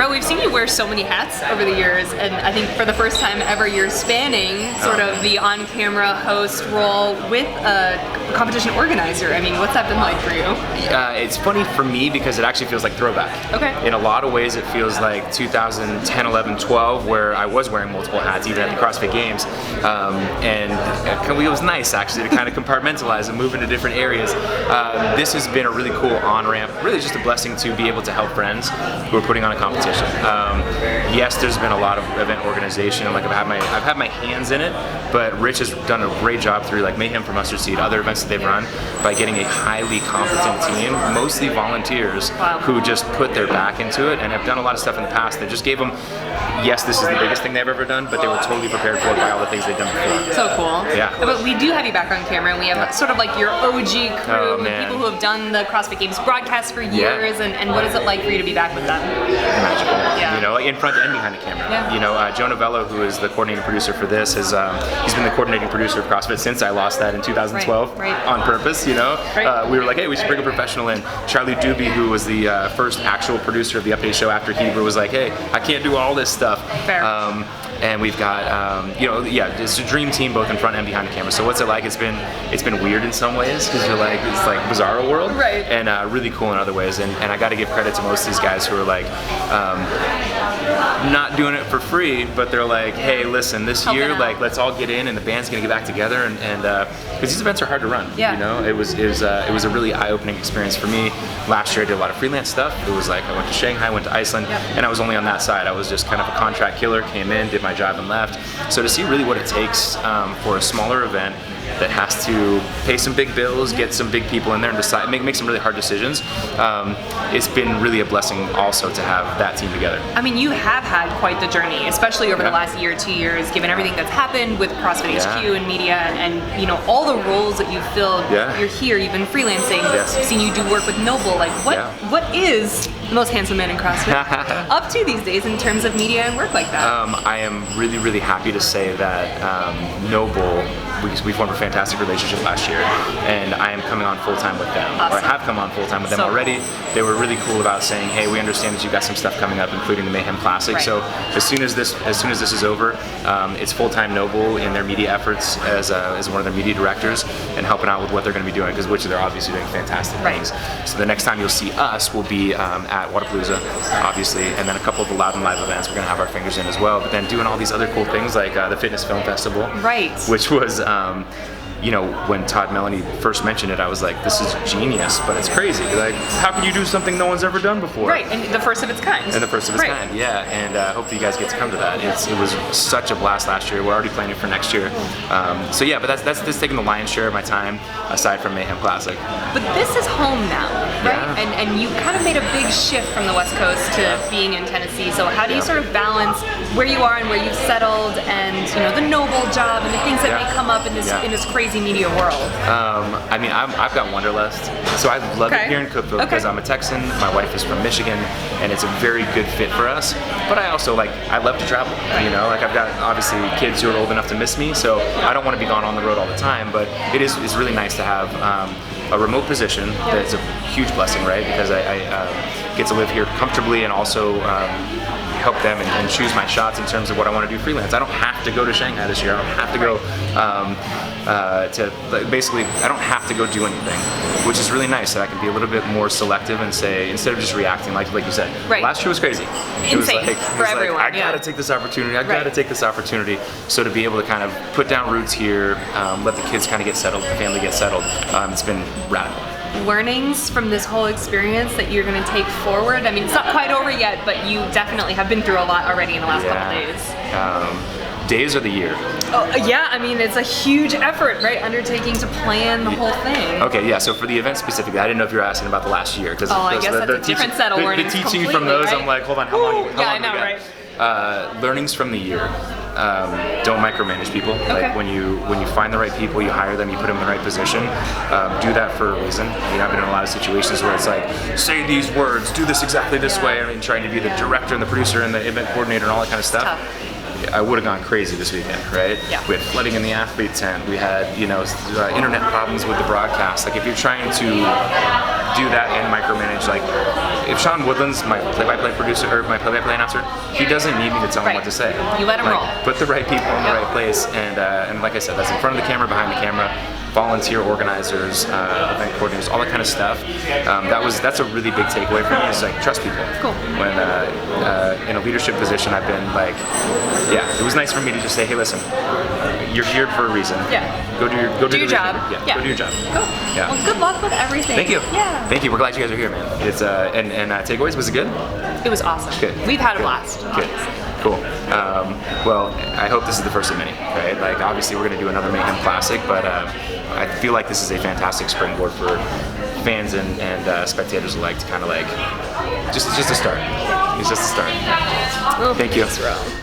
Ro, we've seen you wear so many hats over the years, and I think for the first time ever, you're spanning sort of the on-camera host role with a competition organizer. I mean, what's that been like for you? It's funny for me because it actually feels like throwback. Okay. In a lot of ways, it feels like 2010, 11, 12, where I was wearing multiple hats, even at the CrossFit Games, and it was nice actually to kind of compartmentalize and move into different areas. This has been a really cool on-ramp, really just a blessing to be able to help friends who are putting on a competition. Yes, there's been a lot of event organization, like I've had my hands in it, but Rich has done a great job through like Mayhem for Mustard Seed, other events that they've run, by getting a highly competent team, mostly volunteers, who just put their back into it and have done a lot of stuff in the past that just gave them, yes, this is the biggest thing they've ever done, but they were totally prepared for it by all the things they've done before. So cool. Yeah. But we do have you back on camera, and we have sort of like your OG crew, people who have done the CrossFit Games broadcast for years, and what is it like for you to be back with them? Magical. Yeah. You know, in front and behind the camera. Yeah. You know, Joe Novello, who is the coordinating producer for this, he's been the coordinating producer of CrossFit since I lost that in 2012 on purpose. You know, we were like, hey, we should bring a professional in. Charlie Doobie, who was the first actual producer of the Update show after Hebrew, was like, hey, I can't do all this stuff. Fair. And we've got, it's a dream team both in front and behind the camera. So what's it like? It's been weird in some ways because you're like, it's like Bizarro world, right? And really cool in other ways. And I got to give credit to most of these guys who are like, not doing it for free, but they're like, hey, listen, this year, like, let's all get in, and the band's gonna get back together, and because these events are hard to run. Yeah. You know, it was a really eye-opening experience for me. Last year I did a lot of freelance stuff. It was like I went to Shanghai, went to Iceland, and I was only on that side. I was just kind of a contract killer, came in, did my job, and left. So to see really what it takes for a smaller event that has to pay some big bills, get some big people in there, and decide make some really hard decisions. It's been really a blessing also to have that team together. I mean, you have had quite the journey, especially over the last year, 2 years, given everything that's happened with CrossFit HQ and media, and you know all the roles that you've filled. You're here, you've been freelancing. I've seen you do work with Noble. Like, what is the most handsome man in CrossFit up to these days in terms of media and work like that? I am really, really happy to say that Noble, we formed a fantastic relationship last year, and I am coming on full time with them. Or I have come on full time with them already. They were really cool about saying, hey, we understand that you've got some stuff coming up, including the Mayhem Classic. So as soon as this is over, it's full time Noble in their media efforts as one of their media directors and helping out with what they're going to be doing, because which they're obviously doing fantastic things. So the next time you'll see us will be at Wadapalooza, obviously, and then a couple of the Loud and Live events we're going to have our fingers in as well. But then doing all these other cool things like the Fitness Film Festival, which was you know, when Todd Melanie first mentioned it, I was like, this is genius, but it's crazy. Like, how can you do something no one's ever done before? Right, and the first of its kind. And the first of its kind, yeah. And hopefully you guys get to come to that. It was such a blast last year. We're already planning for next year. So yeah, but that's taking the lion's share of my time, aside from Mayhem Classic. But this is home now, right? And you kind of made a big shift from the West Coast to being in Tennessee. So how do you sort of balance where you are and where you've settled, and you know, the Noble job and the things that may come up in this crazy media world? I mean, I've got Wanderlust, so I love it here in Cookeville because I'm a Texan. My wife is from Michigan, and it's a very good fit for us. But I also I love to travel. You know, like I've got obviously kids who are old enough to miss me, so I don't want to be gone on the road all the time. But it's really nice to have a remote position. That's a huge blessing, right? Because I get to live here comfortably and also help them and choose my shots in terms of what I want to do freelance. I don't have to go to Shanghai this year. I don't have to go I don't have to go do anything, which is really nice that I can be a little bit more selective and say, instead of just reacting like you said. Last year was crazy. It was like, for everyone. I gotta take this opportunity. I gotta take this opportunity. So to be able to kind of put down roots here, let the kids kind of get settled, the family get settled, it's been radical. Learnings from this whole experience that you're going to take forward? I mean, it's not quite over yet, but you definitely have been through a lot already in the last couple days. Days of the year. Oh, yeah, I mean, it's a huge effort, right? Undertaking to plan the whole thing. Okay, yeah, so for the event specifically, I didn't know if you were asking about the last year. I guess that's a different set of learnings. The teaching from those, I'm like, hold on, how long I know, right? Learnings from the year. Don't micromanage people. Like when you find the right people, you hire them, you put them in the right position. Do that for a reason. I mean, I've been in a lot of situations where it's like, say these words, do this exactly this way. I mean, trying to be the director and the producer and the event coordinator and all that kind of stuff. I would have gone crazy this weekend, right? We had flooding in the athlete tent. We had, internet problems with the broadcast. Like if you're trying to do that and micromanage. Like, if Sean Woodland's my play-by-play producer or my play-by-play announcer, he doesn't need me to tell him what to say. You let him roll. Put the right people in the right place, and like I said, that's in front of the camera, behind the camera, volunteer organizers, event coordinators, all that kind of stuff. That's a really big takeaway for me. Is like trust people. Cool. When in a leadership position, I've been like, it was nice for me to just say, hey, listen, you're here for a reason. Yeah. Go do your job. Go do your job. Cool. Yeah. Well, good luck with everything. Thank you. Yeah. Thank you. We're glad you guys are here, man. It's and takeaways, was it good? It was awesome. Good. We've had a blast. Good. Cool. Well, I hope this is the first of many, right? Like, obviously, we're going to do another Mayhem Classic, but I feel like this is a fantastic springboard for fans and spectators alike to kind of like just a start. It's just a start. Oh, Thank you. thanks, Ro.